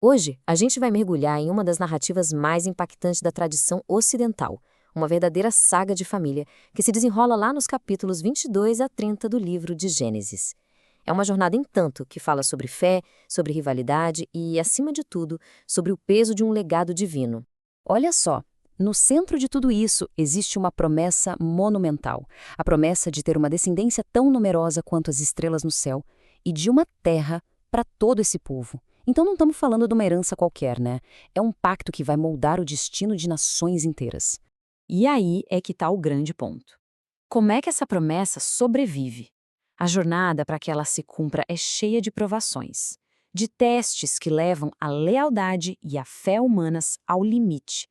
Hoje, a gente vai mergulhar em uma das narrativas mais impactantes da tradição ocidental, uma verdadeira saga de família que se desenrola lá nos capítulos 22 a 30 do livro de Gênesis. É uma jornada em tanto que fala sobre fé, sobre rivalidade e, acima de tudo, sobre o peso de um legado divino. Olha só, no centro de tudo isso existe uma promessa monumental, a promessa de ter uma descendência tão numerosa quanto as estrelas no céu e de uma terra para todo esse povo. Então não estamos falando de uma herança qualquer, né? É um pacto que vai moldar o destino de nações inteiras. E aí é que está o grande ponto. Como é que essa promessa sobrevive? A jornada para que ela se cumpra é cheia de provações, de testes que levam a lealdade e a fé humanas ao limite.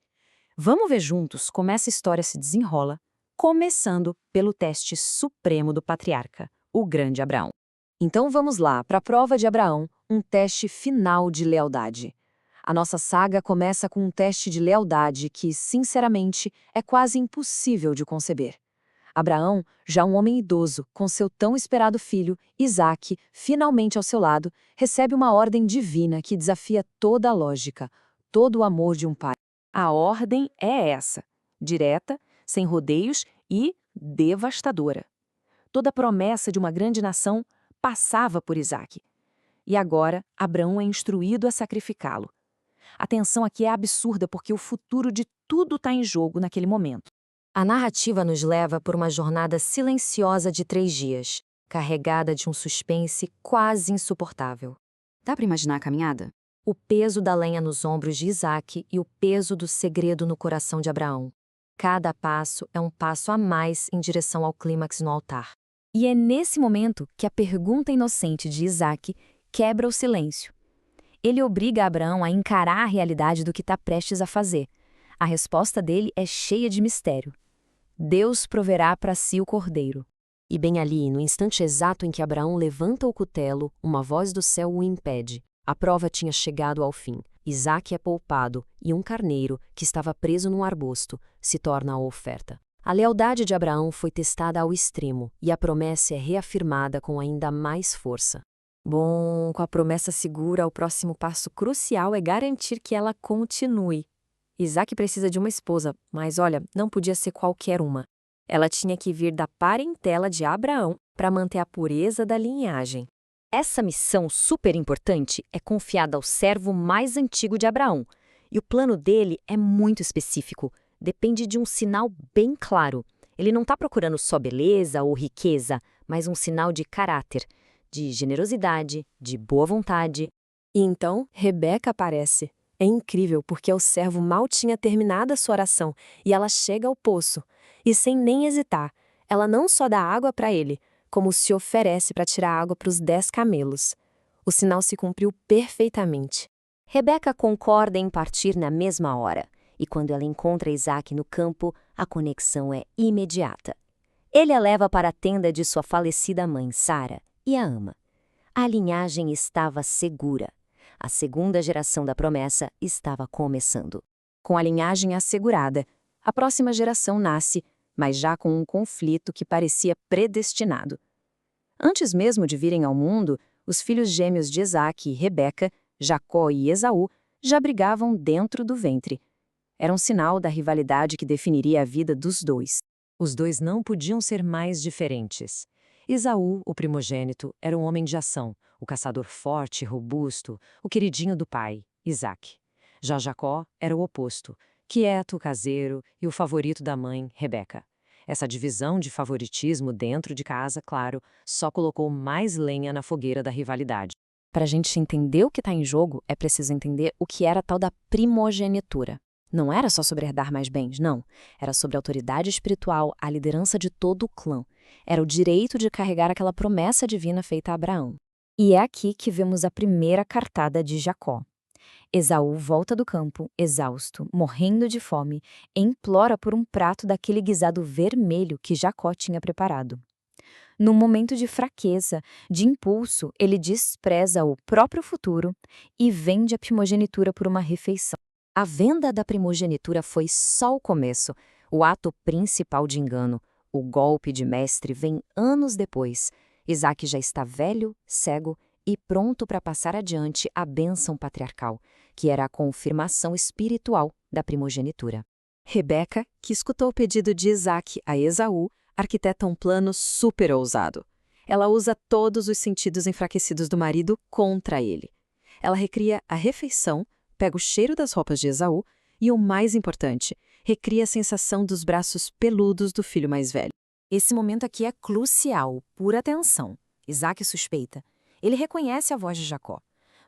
Vamos ver juntos como essa história se desenrola, começando pelo teste supremo do patriarca, o grande Abraão. Então vamos lá, para a prova de Abraão, um teste final de lealdade. A nossa saga começa com um teste de lealdade que, sinceramente, é quase impossível de conceber. Abraão, já um homem idoso, com seu tão esperado filho, Isaque, finalmente ao seu lado, recebe uma ordem divina que desafia toda a lógica, todo o amor de um pai. A ordem é essa, direta, sem rodeios e devastadora. Toda a promessa de uma grande nação passava por Isaque. E agora, Abraão é instruído a sacrificá-lo. A tensão aqui é absurda porque o futuro de tudo está em jogo naquele momento. A narrativa nos leva por uma jornada silenciosa de 3 dias, carregada de um suspense quase insuportável. Dá para imaginar a caminhada? O peso da lenha nos ombros de Isaque e o peso do segredo no coração de Abraão. Cada passo é um passo a mais em direção ao clímax no altar. E é nesse momento que a pergunta inocente de Isaque quebra o silêncio. Ele obriga Abraão a encarar a realidade do que está prestes a fazer. A resposta dele é cheia de mistério. Deus proverá para si o cordeiro. E bem ali, no instante exato em que Abraão levanta o cutelo, uma voz do céu o impede. A prova tinha chegado ao fim. Isaque é poupado e um carneiro, que estava preso num arbusto, se torna a oferta. A lealdade de Abraão foi testada ao extremo e a promessa é reafirmada com ainda mais força. Bom, com a promessa segura, o próximo passo crucial é garantir que ela continue. Isaque precisa de uma esposa, mas olha, não podia ser qualquer uma. Ela tinha que vir da parentela de Abraão para manter a pureza da linhagem. Essa missão super importante é confiada ao servo mais antigo de Abraão, e o plano dele é muito específico, depende de um sinal bem claro. Ele não está procurando só beleza ou riqueza, mas um sinal de caráter, de generosidade, de boa vontade. E então, Rebeca aparece. É incrível porque o servo mal tinha terminado a sua oração e ela chega ao poço. E sem nem hesitar, ela não só dá água para ele, como se oferece para tirar água para os 10 camelos. O sinal se cumpriu perfeitamente. Rebeca concorda em partir na mesma hora, e quando ela encontra Isaque no campo, a conexão é imediata. Ele a leva para a tenda de sua falecida mãe, Sara, e a ama. A linhagem estava segura. A segunda geração da promessa estava começando. Com a linhagem assegurada, a próxima geração nasce, mas já com um conflito que parecia predestinado. Antes mesmo de virem ao mundo, os filhos gêmeos de Isaque e Rebeca, Jacó e Esaú, já brigavam dentro do ventre. Era um sinal da rivalidade que definiria a vida dos dois. Os dois não podiam ser mais diferentes. Esaú, o primogênito, era um homem de ação, o caçador forte e robusto, o queridinho do pai, Isaque. Já Jacó era o oposto, quieto, caseiro e o favorito da mãe, Rebeca. Essa divisão de favoritismo dentro de casa, claro, só colocou mais lenha na fogueira da rivalidade. Para a gente entender o que está em jogo, é preciso entender o que era a tal da primogenitura. Não era só sobre herdar mais bens, não. Era sobre a autoridade espiritual, a liderança de todo o clã. Era o direito de carregar aquela promessa divina feita a Abraão. E é aqui que vemos a primeira cartada de Jacó. Esaú volta do campo, exausto, morrendo de fome, e implora por um prato daquele guisado vermelho que Jacó tinha preparado. Num momento de fraqueza, de impulso, ele despreza o próprio futuro e vende a primogenitura por uma refeição. A venda da primogenitura foi só o começo, o ato principal de engano. O golpe de mestre vem anos depois. Isaque já está velho, cego e pronto para passar adiante a bênção patriarcal, que era a confirmação espiritual da primogenitura. Rebeca, que escutou o pedido de Isaque a Esaú, arquiteta um plano super ousado. Ela usa todos os sentidos enfraquecidos do marido contra ele. Ela recria a refeição, pega o cheiro das roupas de Esaú e, o mais importante, recria a sensação dos braços peludos do filho mais velho. Esse momento aqui é crucial, pura atenção. Isaque suspeita. Ele reconhece a voz de Jacó,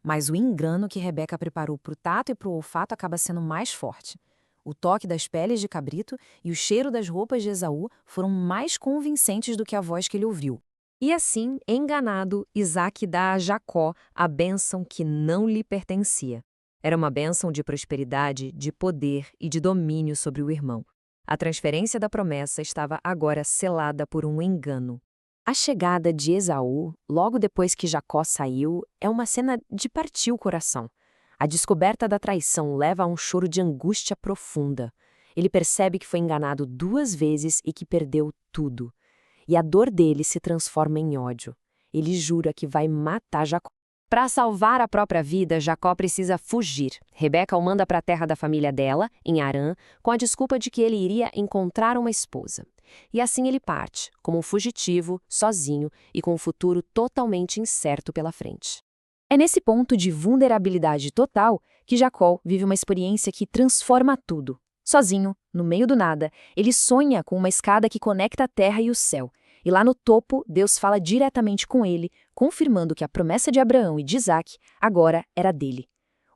mas o engano que Rebeca preparou para o tato e para o olfato acaba sendo mais forte. O toque das peles de cabrito e o cheiro das roupas de Esaú foram mais convincentes do que a voz que ele ouviu. E assim, enganado, Isaque dá a Jacó a bênção que não lhe pertencia. Era uma bênção de prosperidade, de poder e de domínio sobre o irmão. A transferência da promessa estava agora selada por um engano. A chegada de Esaú, logo depois que Jacó saiu, é uma cena de partir o coração. A descoberta da traição leva a um choro de angústia profunda. Ele percebe que foi enganado 2 vezes e que perdeu tudo. E a dor dele se transforma em ódio. Ele jura que vai matar Jacó. Para salvar a própria vida, Jacó precisa fugir. Rebeca o manda para a terra da família dela, em Harã, com a desculpa de que ele iria encontrar uma esposa. E assim ele parte, como um fugitivo, sozinho e com um futuro totalmente incerto pela frente. É nesse ponto de vulnerabilidade total que Jacó vive uma experiência que transforma tudo. Sozinho, no meio do nada, ele sonha com uma escada que conecta a terra e o céu. E lá no topo, Deus fala diretamente com ele, confirmando que a promessa de Abraão e de Isaque agora era dele.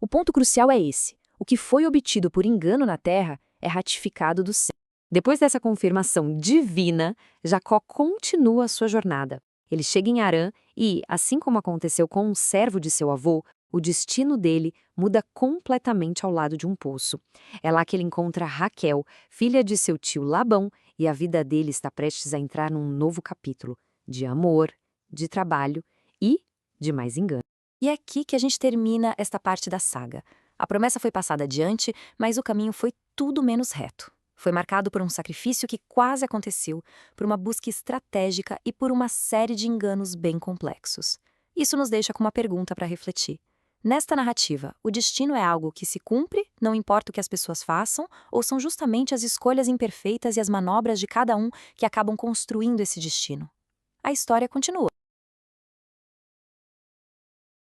O ponto crucial é esse. O que foi obtido por engano na terra é ratificado do céu. Depois dessa confirmação divina, Jacó continua a sua jornada. Ele chega em Harã e, assim como aconteceu com um servo de seu avô, o destino dele muda completamente ao lado de um poço. É lá que ele encontra Raquel, filha de seu tio Labão, e a vida dele está prestes a entrar num novo capítulo de amor, de trabalho e de mais engano. E é aqui que a gente termina esta parte da saga. A promessa foi passada adiante, mas o caminho foi tudo menos reto. Foi marcado por um sacrifício que quase aconteceu, por uma busca estratégica e por uma série de enganos bem complexos. Isso nos deixa com uma pergunta para refletir. Nesta narrativa, o destino é algo que se cumpre, não importa o que as pessoas façam, ou são justamente as escolhas imperfeitas e as manobras de cada um que acabam construindo esse destino? A história continua.